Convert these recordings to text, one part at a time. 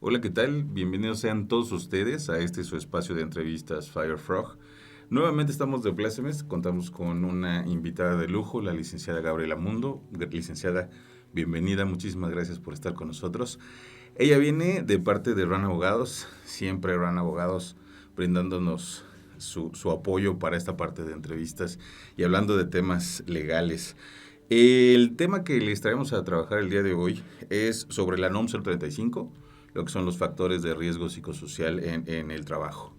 Hola, ¿qué tal? Bienvenidos sean todos ustedes a este su espacio de entrevistas Firefrog. Nuevamente estamos de plácemes, contamos con una invitada de lujo, la licenciada Gabriela Mundo. Licenciada, bienvenida, muchísimas gracias por estar con nosotros. Ella viene de parte de RAN Abogados, siempre RAN Abogados brindándonos su apoyo para esta parte de entrevistas y hablando de temas legales. El tema que les traemos a trabajar el día de hoy es sobre la NOM 035, lo que son los factores de riesgo psicosocial en el trabajo.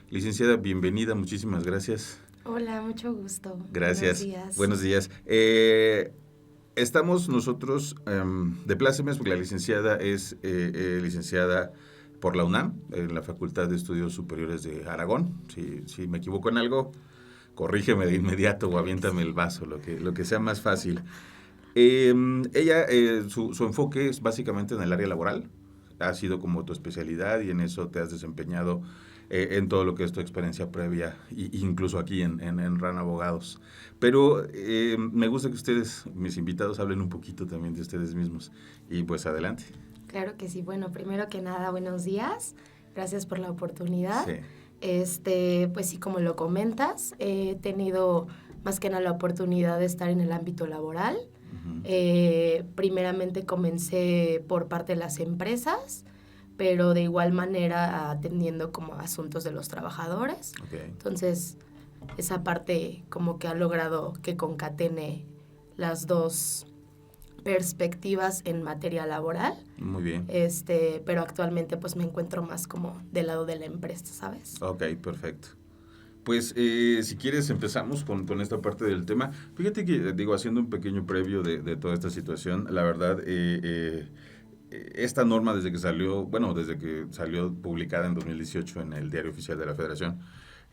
Licenciada, bienvenida, muchísimas gracias. Hola, mucho gusto. Buenos Gracias, días. buenos días. Estamos nosotros de plácemes, porque la licenciada es licenciada por la UNAM, en la Facultad de Estudios Superiores de Aragón. Si me equivoco en algo, corrígeme de inmediato o Claro que aviéntame el sí. vaso, lo que sea más fácil. Ella, su enfoque es básicamente en el área laboral. Ha sido como tu especialidad y en eso te has desempeñado en todo lo que es tu experiencia previa, incluso aquí en RAN Abogados. Pero me gusta que ustedes, mis invitados, hablen un poquito también de ustedes mismos. Y pues adelante. Claro que sí. Bueno, primero que nada, buenos días. Gracias por la oportunidad. Sí. Pues sí, como lo comentas, he tenido más que nada la oportunidad de estar en el ámbito laboral. Uh-huh. Primeramente comencé por parte de las empresas, pero de igual manera atendiendo como asuntos de los trabajadores. Okay. Entonces, esa parte como que ha logrado que concatene las dos perspectivas en materia laboral. Muy bien. Pero actualmente pues me encuentro más como del lado de la empresa, ¿sabes? Ok, perfecto. Pues si quieres empezamos con esta parte del tema. Fíjate que, digo, haciendo un pequeño previo de toda esta situación, la verdad, esta norma desde que salió publicada en 2018 en el Diario Oficial de la Federación,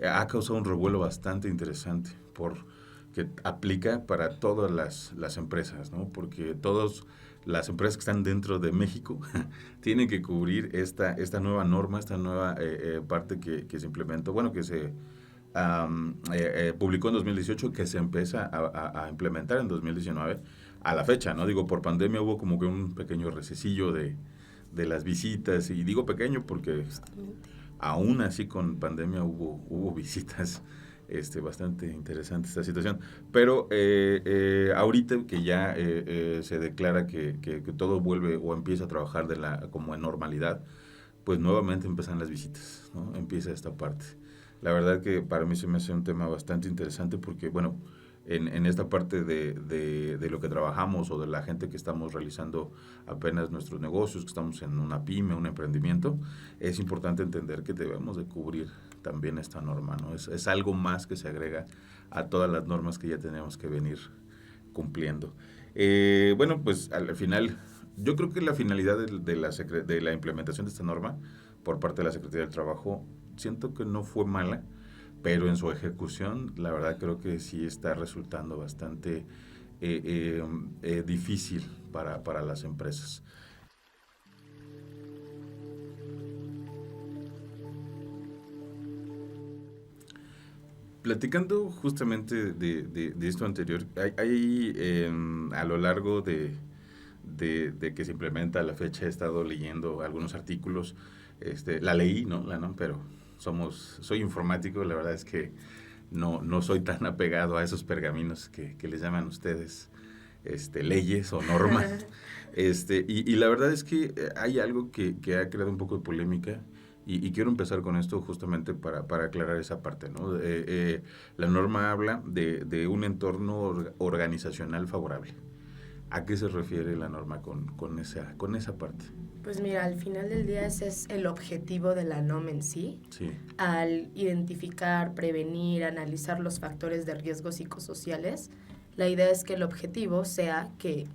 ha causado un revuelo bastante interesante porque aplica para todas las empresas, ¿no? Porque todas las empresas que están dentro de México tienen que cubrir esta nueva norma, esta nueva parte que se implementó, bueno, que se publicó en 2018, que se empieza a implementar en 2019 a la fecha, ¿no? Digo, por pandemia hubo como que un pequeño recesillo de las visitas, y digo pequeño porque Exactamente. aún así con pandemia hubo visitas bastante interesante esta situación. Pero ahorita que ya se declara que todo vuelve o empieza a trabajar como en normalidad, pues nuevamente empiezan las visitas, ¿no? Empieza esta parte. La verdad que para mí se me hace un tema bastante interesante porque, bueno, en esta parte de lo que trabajamos o de la gente que estamos realizando apenas nuestros negocios, que estamos en una pyme, un emprendimiento, es importante entender que debemos de cubrir también esta norma, ¿no? Es algo más que se agrega a todas las normas que ya tenemos que venir cumpliendo. Bueno, pues al final, yo creo que la finalidad de la implementación de esta norma por parte de la Secretaría del Trabajo, siento que no fue mala, pero en su ejecución, la verdad creo que sí está resultando bastante difícil para las empresas. Platicando justamente de esto anterior, a lo largo de que se implementa a la fecha, he estado leyendo algunos artículos, la leí, ¿no? Pero soy informático, la verdad es que no soy tan apegado a esos pergaminos que les llaman ustedes leyes o normas. Y la verdad es que hay algo que ha creado un poco de polémica y quiero empezar con esto justamente para aclarar esa parte, ¿no? La norma habla de un entorno organizacional favorable. ¿A qué se refiere la norma con esa parte? Pues mira, al final del día ese es el objetivo de la NOM en sí, Sí. al identificar, prevenir, analizar los factores de riesgo psicosociales. La idea es que el objetivo sea que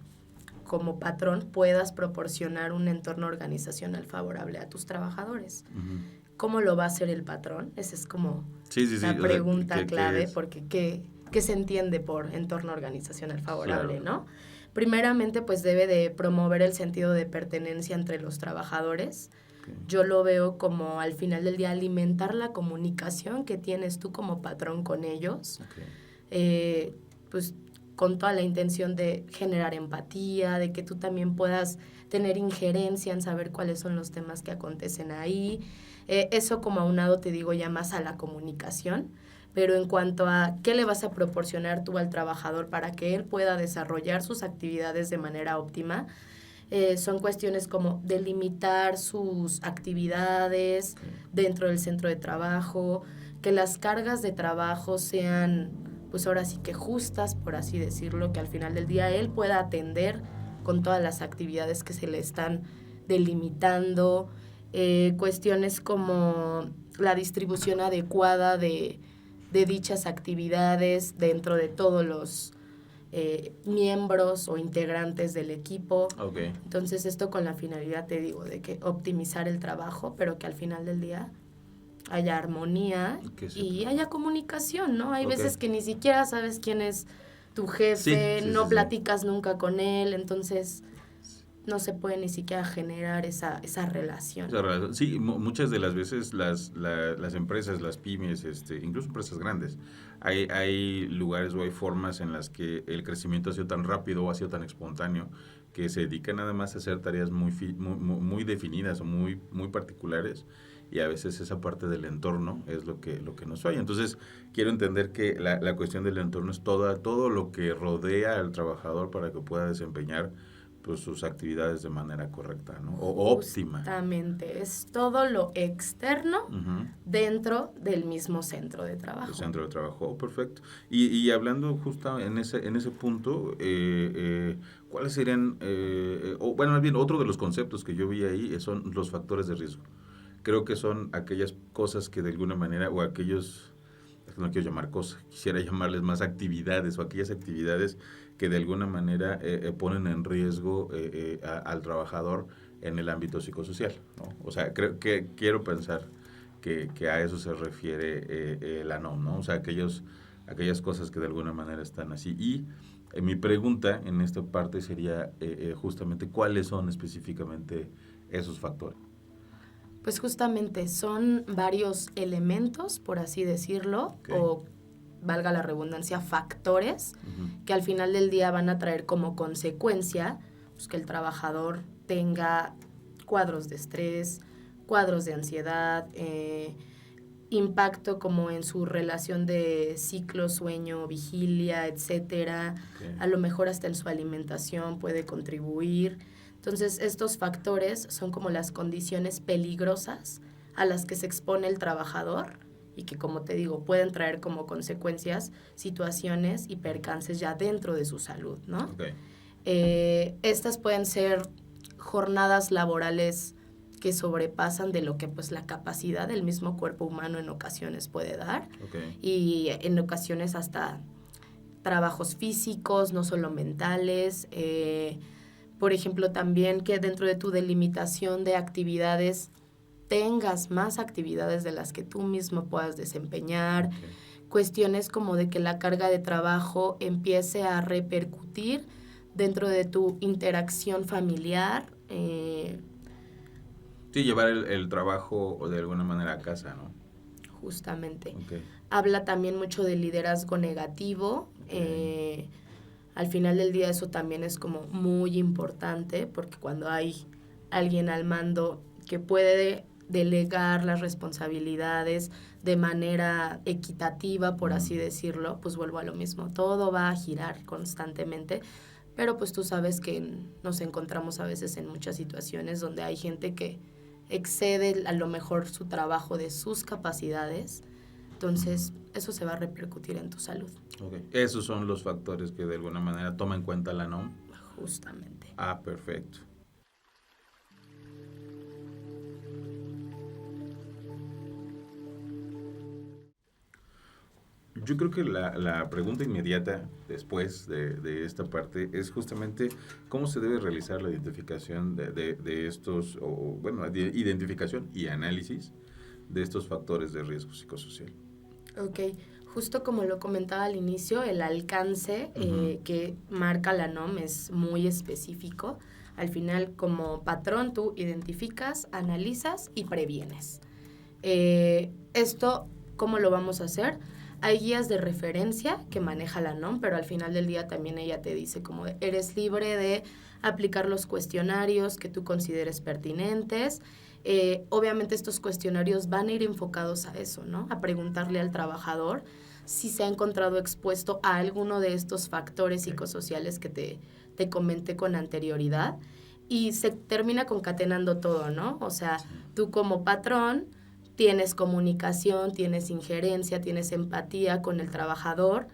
como patrón puedas proporcionar un entorno organizacional favorable a tus trabajadores. Uh-huh. ¿Cómo lo va a hacer el patrón? Esa es como Sí. la O sea, pregunta ¿qué clave, es? porque ¿qué se entiende por entorno organizacional favorable, Claro. no? Primeramente, pues debe de promover el sentido de pertenencia entre los trabajadores. Okay. Yo lo veo como al final del día alimentar la comunicación que tienes tú como patrón con ellos. Okay. Pues con toda la intención de generar empatía, de que tú también puedas tener injerencia en saber cuáles son los temas que acontecen ahí. Eso como aunado, te digo, ya más a la comunicación, pero en cuanto a qué le vas a proporcionar tú al trabajador para que él pueda desarrollar sus actividades de manera óptima, son cuestiones como delimitar sus actividades dentro del centro de trabajo, que las cargas de trabajo sean, pues ahora sí que justas, por así decirlo, que al final del día él pueda atender con todas las actividades que se le están delimitando, cuestiones como la distribución adecuada de dichas actividades dentro de todos los miembros o integrantes del equipo. Okay. Entonces esto con la finalidad, te digo, de que optimizar el trabajo, pero que al final del día haya armonía y haya comunicación, ¿no? Hay veces que ni siquiera sabes quién es tu jefe, no platicas nunca con él, entonces no se puede ni siquiera generar esa relación. Sí, muchas de las veces las empresas, las pymes, incluso empresas grandes, hay lugares o hay formas en las que el crecimiento ha sido tan rápido o ha sido tan espontáneo que se dedican nada más a hacer tareas muy definidas o muy particulares, y a veces esa parte del entorno es lo que nos falla. Entonces, quiero entender que la cuestión del entorno es todo lo que rodea al trabajador para que pueda desempeñar pues sus actividades de manera correcta, ¿no? O óptima. Exactamente, es todo lo externo dentro del mismo centro de trabajo. El centro de trabajo, perfecto. Y hablando justo en ese punto, ¿cuáles serían, bueno, más bien otro de los conceptos que yo vi ahí son los factores de riesgo? Creo que son aquellas cosas que de alguna manera, o aquellos, no quiero llamar cosas, quisiera llamarles más actividades, o aquellas actividades que de alguna manera ponen en riesgo al trabajador en el ámbito psicosocial, ¿no? O sea, quiero pensar que a eso se refiere la NOM, ¿no? O sea, aquellas cosas que de alguna manera están así. Y mi pregunta en esta parte sería justamente cuáles son específicamente esos factores. Pues justamente son varios elementos, por así decirlo, o valga la redundancia, factores, que al final del día van a traer como consecuencia pues, que el trabajador tenga cuadros de estrés, cuadros de ansiedad, impacto como en su relación de ciclo, sueño, vigilia, etcétera. A lo mejor hasta en su alimentación puede contribuir. Entonces, estos factores son como las condiciones peligrosas a las que se expone el trabajador y que, como te digo, pueden traer como consecuencias situaciones y percances ya dentro de su salud, ¿no? Estas pueden ser jornadas laborales que sobrepasan de lo que pues la capacidad del mismo cuerpo humano en ocasiones puede dar, y en ocasiones hasta trabajos físicos, no solo mentales. Por ejemplo, también que dentro de tu delimitación de actividades tengas más actividades de las que tú mismo puedas desempeñar, cuestiones como de que la carga de trabajo empiece a repercutir dentro de tu interacción familiar. Sí, llevar el trabajo de alguna manera a casa, ¿no? Justamente. Habla también mucho del liderazgo negativo. Al final del día eso también es como muy importante, porque cuando hay alguien al mando que puede delegar las responsabilidades de manera equitativa, por así decirlo, pues vuelvo a lo mismo, todo va a girar constantemente, pero pues tú sabes que nos encontramos a veces en muchas situaciones donde hay gente que excede a lo mejor su trabajo de sus capacidades, entonces eso se va a repercutir en tu salud. Esos son los factores que de alguna manera toma en cuenta la NOM. Justamente. Perfecto. Yo creo que la pregunta inmediata después de esta parte es justamente cómo se debe realizar la identificación de estos, identificación y análisis de estos factores de riesgo psicosocial. Justo como lo comentaba al inicio, el alcance que marca la NOM es muy específico. Al final, como patrón, tú identificas, analizas y previenes. Esto, ¿cómo lo vamos a hacer? Hay guías de referencia que maneja la NOM, pero al final del día también ella te dice como eres libre de aplicar los cuestionarios que tú consideres pertinentes. Obviamente estos cuestionarios van a ir enfocados a eso, ¿no? A preguntarle al trabajador si se ha encontrado expuesto a alguno de estos factores psicosociales que te comenté con anterioridad. Y se termina concatenando todo, ¿no? O sea, tú como patrón tienes comunicación, tienes injerencia, tienes empatía con el trabajador.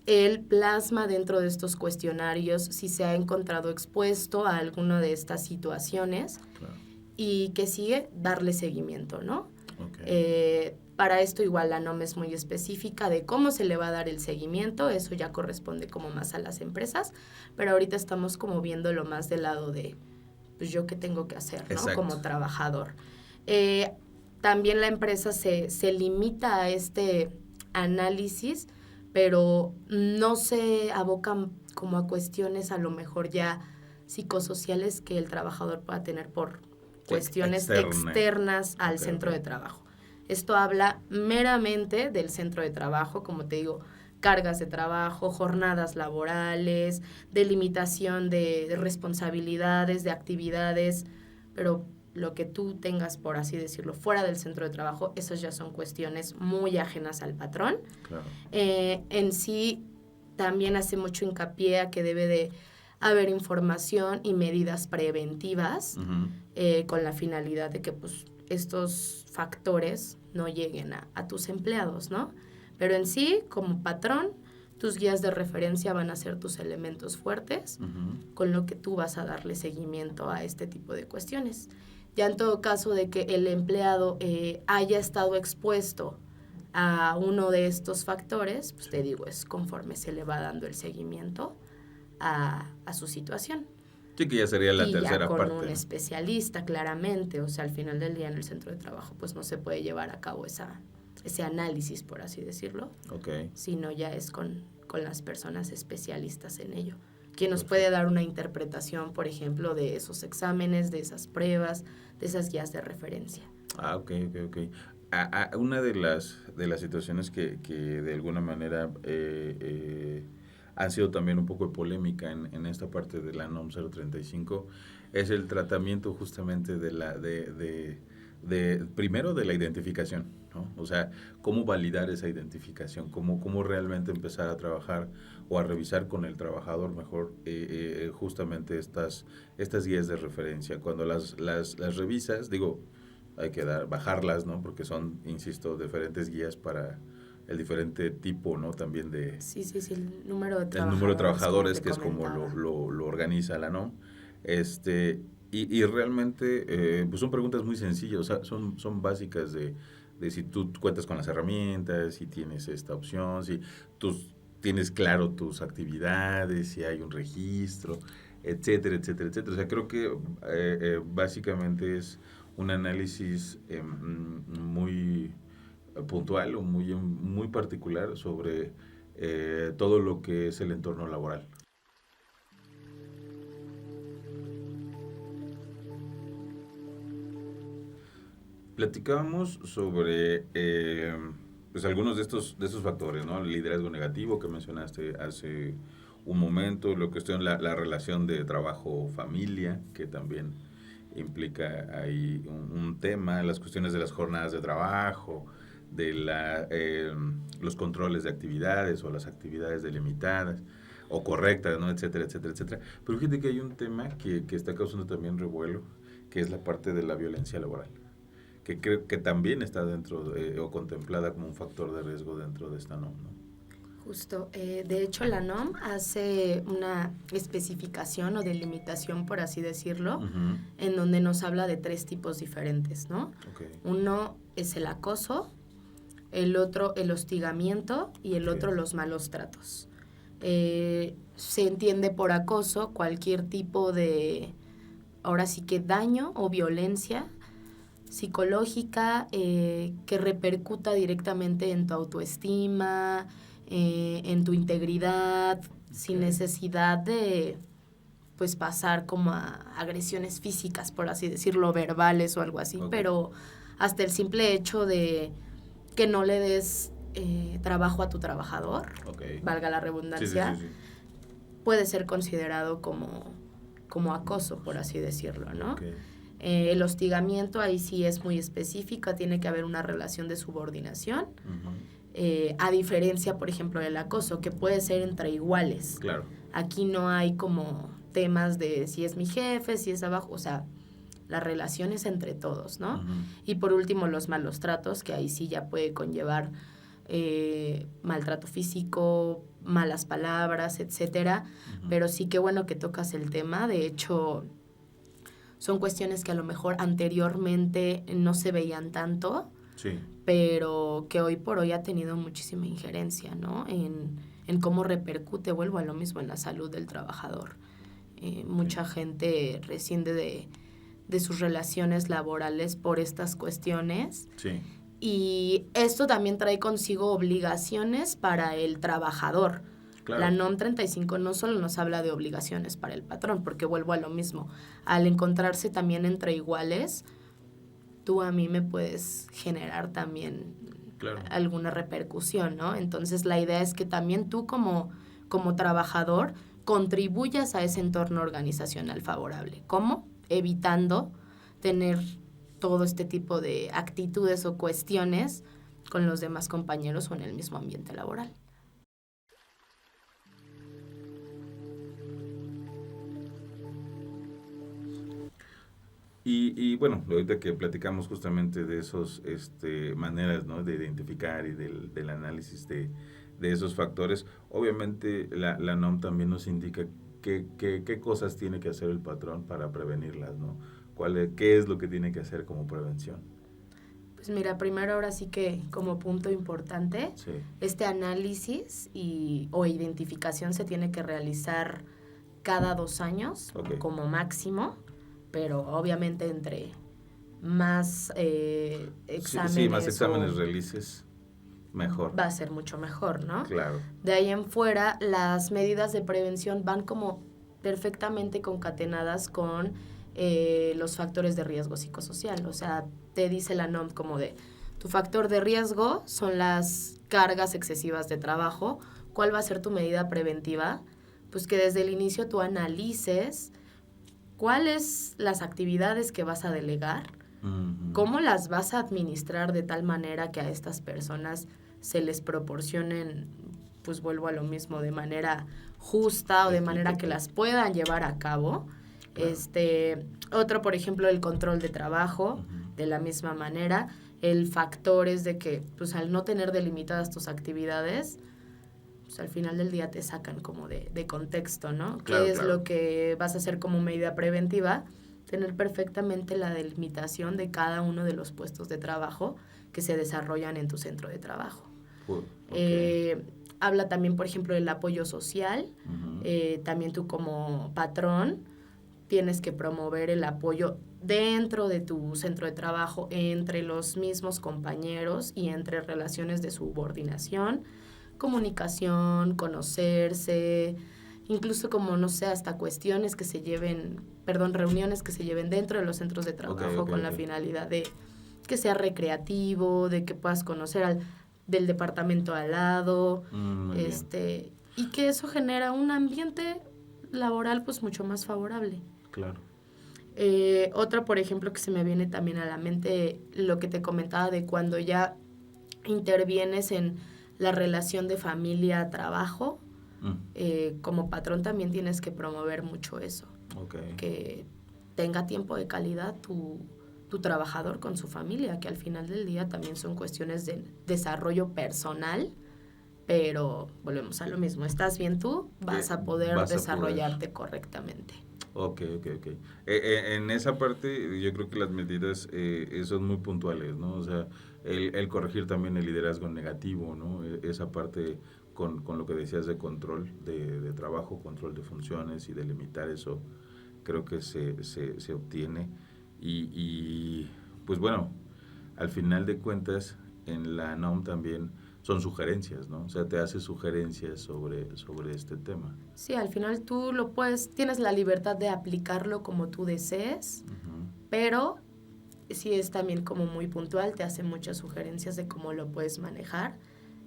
Él plasma dentro de estos cuestionarios si se ha encontrado expuesto a alguna de estas situaciones. Claro. Y que sigue darle seguimiento, ¿no? Okay. Para esto igual la NOM es muy específica de cómo se le va a dar el seguimiento, eso ya corresponde como más a las empresas, pero ahorita estamos como viéndolo más del lado de, pues yo qué tengo que hacer, ¿no? Exacto. Como trabajador. También la empresa se limita a este análisis, pero no se abocan como a cuestiones a lo mejor ya psicosociales que el trabajador pueda tener por cuestiones externas al centro de trabajo. Esto habla meramente del centro de trabajo, como te digo, cargas de trabajo, jornadas laborales, delimitación de responsabilidades, de actividades, pero lo que tú tengas, por así decirlo, fuera del centro de trabajo, esas ya son cuestiones muy ajenas al patrón. Claro. En sí, también hace mucho hincapié a que debe de haber información y medidas preventivas con la finalidad de que pues, estos factores no lleguen a tus empleados, ¿no? Pero en sí, como patrón, tus guías de referencia van a ser tus elementos fuertes con lo que tú vas a darle seguimiento a este tipo de cuestiones. Ya en todo caso de que el empleado haya estado expuesto a uno de estos factores, pues te digo, es conforme se le va dando el seguimiento a su situación. Sí, que ya sería la tercera parte. Y ya con un ¿no? especialista, claramente. O sea, al final del día en el centro de trabajo, pues no se puede llevar a cabo ese análisis, por así decirlo. Okay. Sino ya es con las personas especialistas en ello. Quien nos puede dar una interpretación, por ejemplo, de esos exámenes, de esas pruebas, de esas guías de referencia. Ah, ok. Una de las situaciones que de alguna manera han sido también un poco de polémica en esta parte de la NOM 035 es el tratamiento justamente primero de la identificación, ¿no? O sea, cómo validar esa identificación, cómo realmente empezar a trabajar o a revisar con el trabajador mejor justamente estas guías de referencia. Cuando las revisas, digo, hay que bajarlas, ¿no? Porque son, insisto, diferentes guías para el diferente tipo, ¿no? También de... Sí, el número de trabajadores. El número de trabajadores, que es como lo organiza la NOM. Y realmente, pues son preguntas muy sencillas, o sea, son básicas de si tú cuentas con las herramientas, si tienes esta opción, si tú tienes claro tus actividades, si hay un registro, etcétera. O sea, creo que básicamente es un análisis muy puntual o muy particular sobre todo lo que es el entorno laboral. Platicábamos sobre pues algunos de estos factores, ¿no? El liderazgo negativo que mencionaste hace un momento, lo que es la relación de trabajo-familia, que también implica ahí un tema, las cuestiones de las jornadas de trabajo, de los controles de actividades o las actividades delimitadas o correctas, ¿no? etcétera. Pero fíjate que hay un tema que está causando también revuelo, que es la parte de la violencia laboral, que creo que también está dentro o contemplada como un factor de riesgo dentro de esta NOM, ¿no? Justo, de hecho la NOM hace una especificación o delimitación, por así decirlo, en donde nos habla de 3 tipos diferentes, ¿no? Okay. Uno es el acoso, el otro el hostigamiento y el otro los malos tratos. Se entiende por acoso cualquier tipo de, ahora sí que daño o violencia psicológica que repercuta directamente en tu autoestima, en tu integridad, sin necesidad de pues pasar como a agresiones físicas, por así decirlo, verbales o algo así, pero hasta el simple hecho de que no le des trabajo a tu trabajador, valga la redundancia, Sí. puede ser considerado como acoso, por así decirlo, ¿no? Okay. El hostigamiento ahí sí es muy específica, tiene que haber una relación de subordinación, a diferencia, por ejemplo, del acoso, que puede ser entre iguales. Claro. Aquí no hay como temas de si es mi jefe, si es abajo, o sea, la relación es entre todos, ¿no? Y por último, los malos tratos, que ahí sí ya puede conllevar maltrato físico, malas palabras, etcétera. Pero sí, qué bueno que tocas el tema. De hecho, son cuestiones que a lo mejor anteriormente no se veían tanto, sí, pero que hoy por hoy ha tenido muchísima injerencia, ¿no? En cómo repercute, vuelvo a lo mismo, en la salud del trabajador. Mucha gente rescinde de sus relaciones laborales por estas cuestiones. Sí. Y esto también trae consigo obligaciones para el trabajador. Claro. La NOM 35 no solo nos habla de obligaciones para el patrón, porque vuelvo a lo mismo. Al encontrarse también entre iguales, tú a mí me puedes generar también alguna repercusión, ¿no? Entonces la idea es que también tú como trabajador contribuyas a ese entorno organizacional favorable. ¿Cómo? Evitando tener todo este tipo de actitudes o cuestiones con los demás compañeros o en el mismo ambiente laboral. Y bueno, ahorita que platicamos justamente de esos maneras, ¿no?, de identificar y del análisis de esos factores, obviamente la NOM también nos indica qué cosas tiene que hacer el patrón para prevenirlas, ¿no? ¿Qué es lo que tiene que hacer como prevención? Pues mira, primero ahora sí que como punto importante, sí, este análisis o identificación se tiene que realizar cada 2 años como máximo, pero obviamente entre más exámenes. Sí, más exámenes realices, mejor. Va a ser mucho mejor, ¿no? Claro. De ahí en fuera, las medidas de prevención van como perfectamente concatenadas con los factores de riesgo psicosocial. O sea, te dice la NOM como de, tu factor de riesgo son las cargas excesivas de trabajo. ¿Cuál va a ser tu medida preventiva? Pues que desde el inicio tú analices cuáles las actividades que vas a delegar, cómo las vas a administrar de tal manera que a estas personas se les proporcionen, pues vuelvo a lo mismo, de manera justa o de manera que las puedan llevar a cabo. Claro. Otro, por ejemplo, el control de trabajo, de la misma manera. El factor es de que, pues al no tener delimitadas tus actividades, pues al final del día te sacan como de contexto, ¿no? Claro, ¿Qué es lo que vas a hacer como medida preventiva? Tener perfectamente la delimitación de cada uno de los puestos de trabajo que se desarrollan en tu centro de trabajo. Habla también, por ejemplo, del apoyo social. También tú como patrón tienes que promover el apoyo dentro de tu centro de trabajo entre los mismos compañeros y entre relaciones de subordinación, comunicación, conocerse, incluso como, no sé, hasta cuestiones que se lleven, reuniones que se lleven dentro de los centros de trabajo con la finalidad de que sea recreativo, de que puedas conocer del departamento al lado, y que eso genera un ambiente laboral pues mucho más favorable. Claro. Otra, por ejemplo, que se me viene también a la mente, lo que te comentaba de cuando ya intervienes en la relación de familia-trabajo, como patrón también tienes que promover mucho eso. Que tenga tiempo de calidad tu trabajador con su familia, que al final del día también son cuestiones de desarrollo personal, pero volvemos a lo mismo. ¿Estás bien tú? Vas a poder desarrollarte correctamente. Ok. En esa parte yo creo que las medidas son muy puntuales, ¿no? O sea, el corregir también el liderazgo negativo, ¿no? Esa parte con lo que decías de control de trabajo, control de funciones y delimitar eso, creo que se obtiene. Y pues bueno, al final de cuentas, en la NOM también son sugerencias, ¿no? O sea, te hace sugerencias sobre este tema. Sí, al final tú tienes la libertad de aplicarlo como tú desees, pero sí es también como muy puntual, te hace muchas sugerencias de cómo lo puedes manejar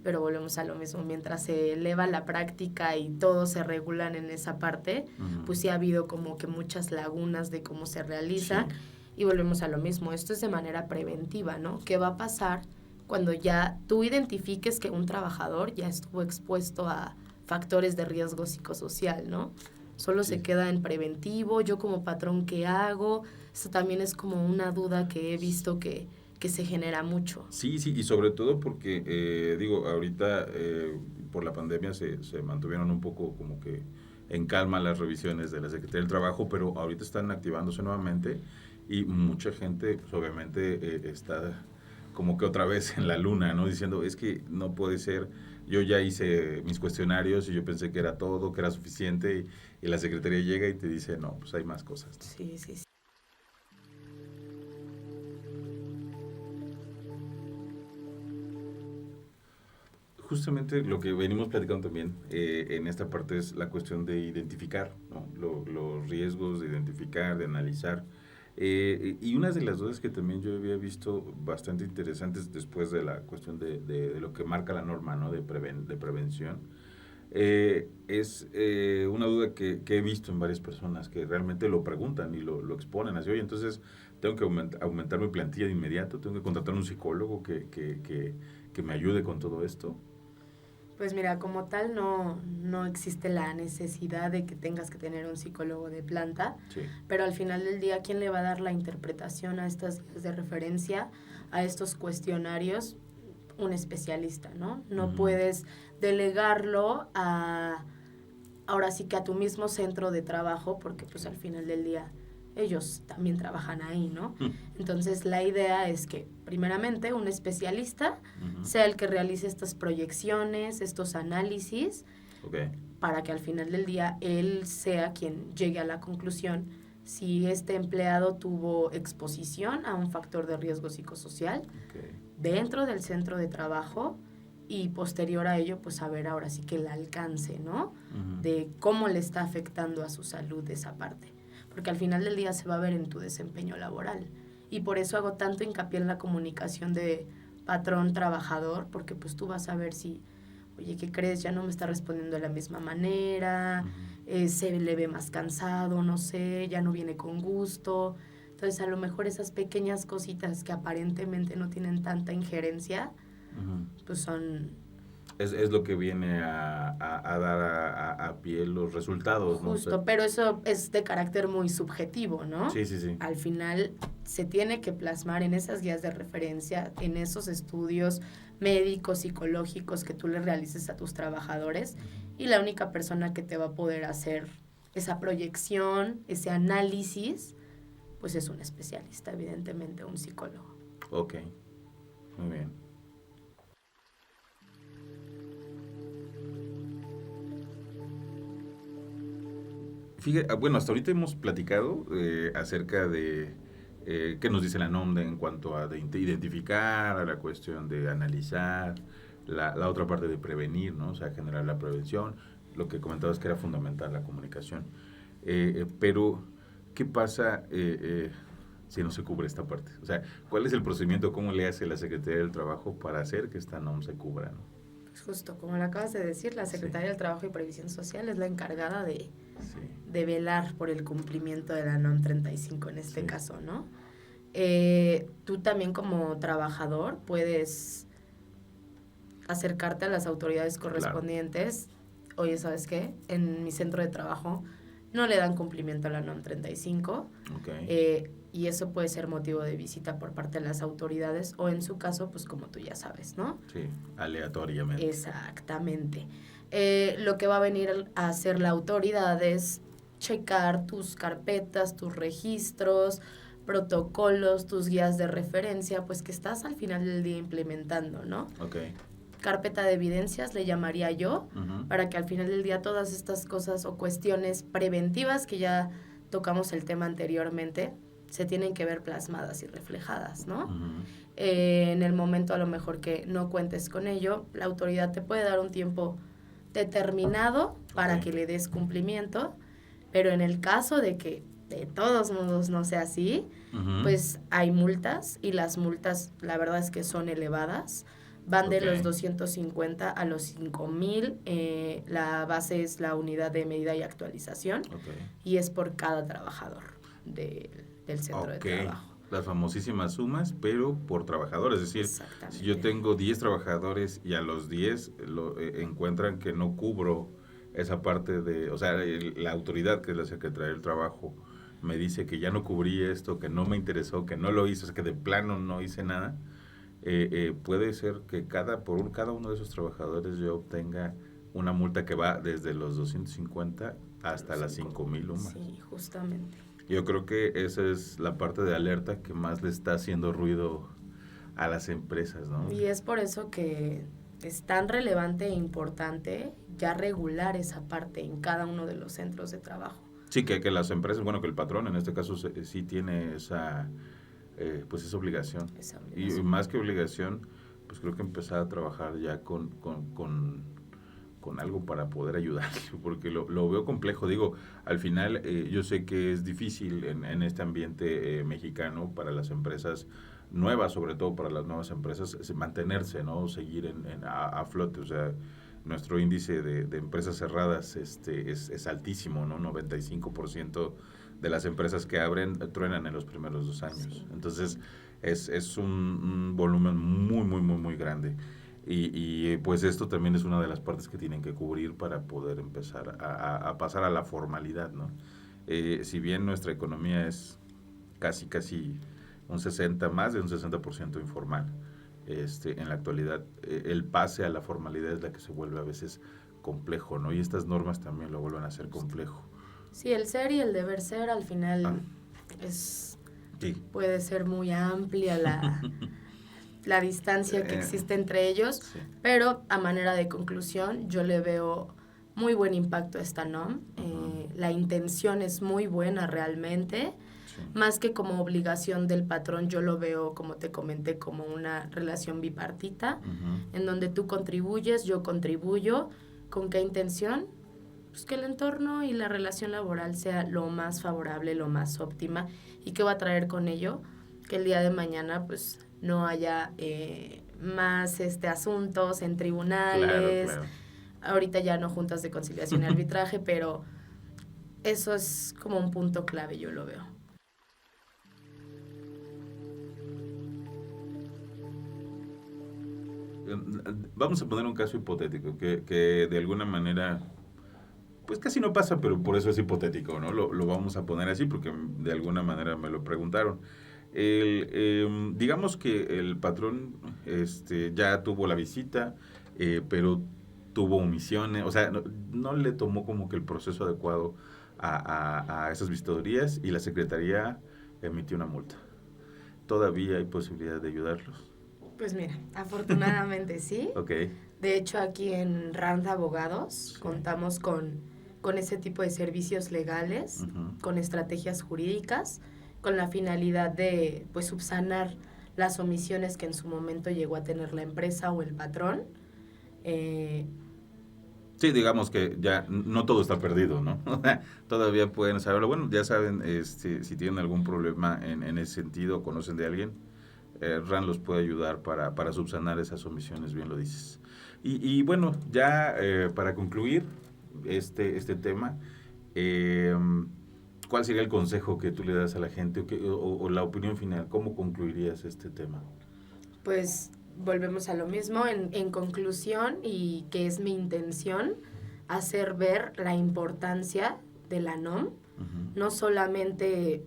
pero volvemos a lo mismo, mientras se eleva la práctica y todos se regulan en esa parte, pues sí ha habido como que muchas lagunas de cómo se realiza, y volvemos a lo mismo, esto es de manera preventiva, ¿no? ¿Qué va a pasar cuando ya tú identifiques que un trabajador ya estuvo expuesto a factores de riesgo psicosocial, ¿no? Solo se queda en preventivo, yo como patrón, ¿qué hago? Esto también es como una duda que he visto que se genera mucho. Sí, sí, y sobre todo porque, digo, ahorita por la pandemia se mantuvieron un poco como que en calma las revisiones de la Secretaría del Trabajo, pero ahorita están activándose nuevamente y mucha gente, pues obviamente, está como que otra vez en la luna, ¿no? Diciendo, es que no puede ser, yo ya hice mis cuestionarios y yo pensé que era todo, que era suficiente, y la Secretaría llega y te dice, no, pues hay más cosas, ¿no? Sí, sí, sí. Justamente lo que venimos platicando también en esta parte es la cuestión de identificar, ¿no? Los riesgos, de identificar, de analizar. Y una de las dudas que también yo había visto bastante interesantes después de la cuestión de lo que marca la norma, ¿no? De prevención, es una duda que he visto en varias personas que realmente lo preguntan y lo exponen así, oye, entonces tengo que aumentar mi plantilla de inmediato, tengo que contratar un psicólogo que me ayude con todo esto. Pues mira, como tal no existe la necesidad de que tengas que tener un psicólogo de planta, Sí. pero al final del día, ¿quién le va a dar la interpretación a estas guías de referencia, a estos cuestionarios? Un especialista, ¿no? No puedes delegarlo ahora sí que a tu mismo centro de trabajo, porque pues al final del día ellos también trabajan ahí, ¿no? Entonces la idea es que primeramente un especialista sea el que realice estas proyecciones, estos análisis, para que al final del día él sea quien llegue a la conclusión si este empleado tuvo exposición a un factor de riesgo psicosocial dentro del centro de trabajo, y posterior a ello, pues saber ahora sí que el alcance, ¿no? De cómo le está afectando a su salud esa parte. Porque al final del día se va a ver en tu desempeño laboral. Y por eso hago tanto hincapié en la comunicación de patrón-trabajador, porque pues tú vas a ver si, oye, ¿qué crees? Ya no me está respondiendo de la misma manera, se le ve más cansado, no sé, ya no viene con gusto. Entonces, a lo mejor esas pequeñas cositas que aparentemente no tienen tanta injerencia, pues son... Es lo que viene a dar a pie los resultados, ¿no? Justo, O sea, pero eso es de carácter muy subjetivo, ¿no? sí, sí, sí. Al final se tiene que plasmar en esas guías de referencia, en esos estudios médicos, psicológicos que tú le realices a tus trabajadores, y la única persona que te va a poder hacer esa proyección, ese análisis, pues es un especialista, evidentemente, un psicólogo. Ok, muy bien. Fíjate, bueno, hasta ahorita hemos platicado acerca de qué nos dice la NOM en cuanto a de identificar, a la cuestión de analizar, la otra parte de prevenir, ¿no? O sea, generar la prevención, lo que comentabas que era fundamental, la comunicación. Pero, ¿qué pasa si no se cubre esta parte? O sea, ¿cuál es el procedimiento, cómo le hace la Secretaría del Trabajo para hacer que esta NOM se cubra, ¿no? Pues justo, como lo acabas de decir, la Secretaría del Trabajo y Previsión Social es la encargada de velar por el cumplimiento de la NOM 35 en este caso, ¿no? Tú también como trabajador puedes acercarte a las autoridades correspondientes. Claro. Oye, ¿sabes qué? En mi centro de trabajo no le dan cumplimiento a la NOM 35. Y eso puede ser motivo de visita por parte de las autoridades, o en su caso, pues como tú ya sabes, ¿no? Sí, aleatoriamente. Exactamente. Lo que va a venir a hacer la autoridad es checar tus carpetas, tus registros, protocolos, tus guías de referencia, pues que estás al final del día implementando, ¿no? Carpeta de evidencias le llamaría yo, para que al final del día todas estas cosas o cuestiones preventivas que ya tocamos el tema anteriormente, se tienen que ver plasmadas y reflejadas, ¿no? En el momento a lo mejor que no cuentes con ello, la autoridad te puede dar un tiempo determinado para que le des cumplimiento, pero en el caso de que de todos modos no sea así, pues hay multas, y las multas la verdad es que son elevadas. Van de Ok. los 250 a los 5,000. La base es la unidad de medida y actualización Ok. y es por cada trabajador del centro de Ok. trabajo. Las famosísimas sumas, pero por trabajador. Es decir, Exactamente. si yo tengo 10 trabajadores y a los 10 encuentran que no cubro esa parte de, o sea, la autoridad que es la Secretaría del Trabajo me dice que ya no cubrí esto, que no me interesó, que no lo hice, o sea, que de plano no hice nada, puede ser que cada uno de esos trabajadores yo obtenga una multa que va desde los 250 hasta las 5,000 o más. Sí, justamente. Yo creo que esa es la parte de alerta que más le está haciendo ruido a las empresas, ¿no? Y es por eso que es tan relevante e importante ya regular esa parte en cada uno de los centros de trabajo. Sí, que las empresas, bueno, que el patrón en este caso sí tiene pues esa obligación. Esa Y obligación. más que obligación, pues creo que empezar a trabajar ya con algo para poder ayudar, porque lo veo complejo. Digo, al final yo sé que es difícil en este ambiente mexicano para las empresas nuevas, sobre todo para las nuevas empresas, mantenerse, ¿no? Seguir a flote. O sea, nuestro índice de empresas cerradas es altísimo, ¿no? 95% de las empresas que abren truenan en los primeros 2 años. Sí. Entonces, es un volumen muy grande. Pues esto también es una de las partes que tienen que cubrir para poder empezar a pasar a la formalidad, ¿no? Si bien nuestra economía es casi más de un 60% informal, en la actualidad el pase a la formalidad es la que se vuelve a veces complejo, ¿no? Y estas normas también lo vuelven a hacer complejo. Sí, el ser y el deber ser al Ah, final es sí. puede ser muy amplia la distancia que existe entre ellos, Sí. pero a manera de conclusión yo le veo muy buen impacto a esta NOM. La intención es muy buena realmente, Sí. más que como obligación del patrón, yo lo veo, como te comenté, como una relación bipartita, en donde tú contribuyes, yo contribuyo. ¿Con qué intención? Pues que el entorno y la relación laboral sea lo más favorable, lo más óptima. ¿Y qué va a traer con ello? Que el día de mañana pues no haya más asuntos en tribunales. Claro. Ahorita ya no juntas de conciliación y arbitraje, pero eso es como un punto clave, yo lo veo. Vamos a poner un caso hipotético que de alguna manera pues casi no pasa, pero por eso es hipotético, ¿no? Lo vamos a poner así porque de alguna manera me lo preguntaron. Digamos que el patrón ya tuvo la visita, pero tuvo omisiones, o sea, no le tomó como que el proceso adecuado a esas vistorías y la Secretaría emitió una multa. ¿Todavía hay posibilidad de ayudarlos? Pues mira, afortunadamente sí. Ok. De hecho, aquí en RAND Abogados Sí. contamos con ese tipo de servicios legales, con estrategias jurídicas, con la finalidad de pues subsanar las omisiones que en su momento llegó a tener la empresa o el patrón. Sí, digamos que ya no todo está perdido, ¿no? Todavía pueden saberlo. Bueno, ya saben, si tienen algún problema en ese sentido, conocen de alguien, RAN los puede ayudar para subsanar esas omisiones, bien lo dices. Y bueno, ya para concluir este tema, ¿cuál sería el consejo que tú le das a la gente o la opinión final? ¿Cómo concluirías este tema? Pues volvemos a lo mismo, en conclusión, y que es mi intención, hacer ver la importancia de la NOM, no solamente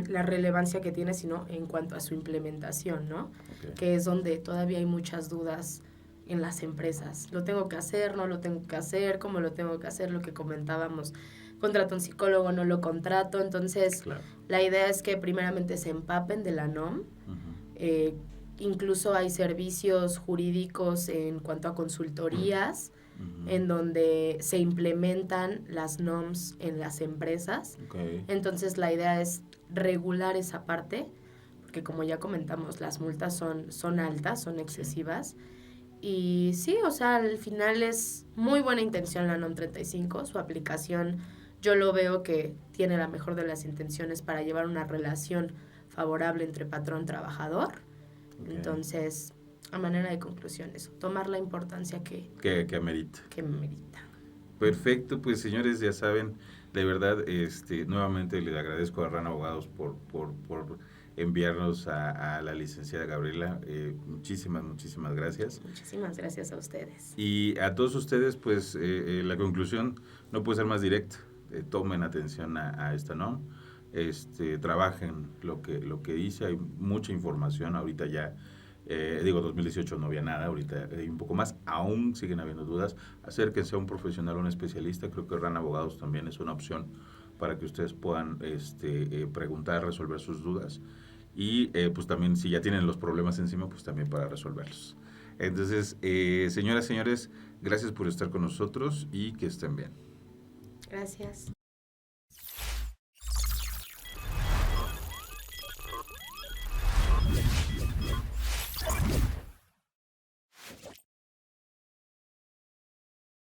la relevancia que tiene, sino en cuanto a su implementación, ¿no? Okay. Que es donde todavía hay muchas dudas en las empresas. ¿Lo tengo que hacer? ¿No lo tengo que hacer? ¿Cómo lo tengo que hacer? Lo que comentábamos, contrato un psicólogo, no lo contrato. Entonces, Claro. La idea es que primeramente se empapen de la NOM. Incluso hay servicios jurídicos en cuanto a consultorías, en donde se implementan las NOMs en las empresas. Okay. Entonces la idea es regular esa parte, porque como ya comentamos, las multas son altas, son excesivas. Sí. Y sí, o sea, al final es muy buena intención la NOM 35, su aplicación yo lo veo que tiene la mejor de las intenciones para llevar una relación favorable entre patrón-trabajador. Okay. Entonces, A manera de conclusión, eso, tomar la importancia Que amerita. que merita. Perfecto, pues señores, ya saben, de verdad, nuevamente les agradezco a RAN Abogados por enviarnos a la licenciada Gabriela. Muchísimas gracias. Muchísimas gracias a ustedes. Y a todos ustedes, pues la conclusión no puede ser más directa. Tomen atención a esta, ¿no? Trabajen lo que dice, hay mucha información, ahorita ya, 2018 no había nada, ahorita hay un poco más, aún siguen habiendo dudas, acérquense a un profesional, a un especialista, creo que RAN Abogados también es una opción para que ustedes puedan preguntar, resolver sus dudas, y pues también si ya tienen los problemas encima, pues también para resolverlos. Entonces, señoras, señores, gracias por estar con nosotros y que estén bien. Gracias.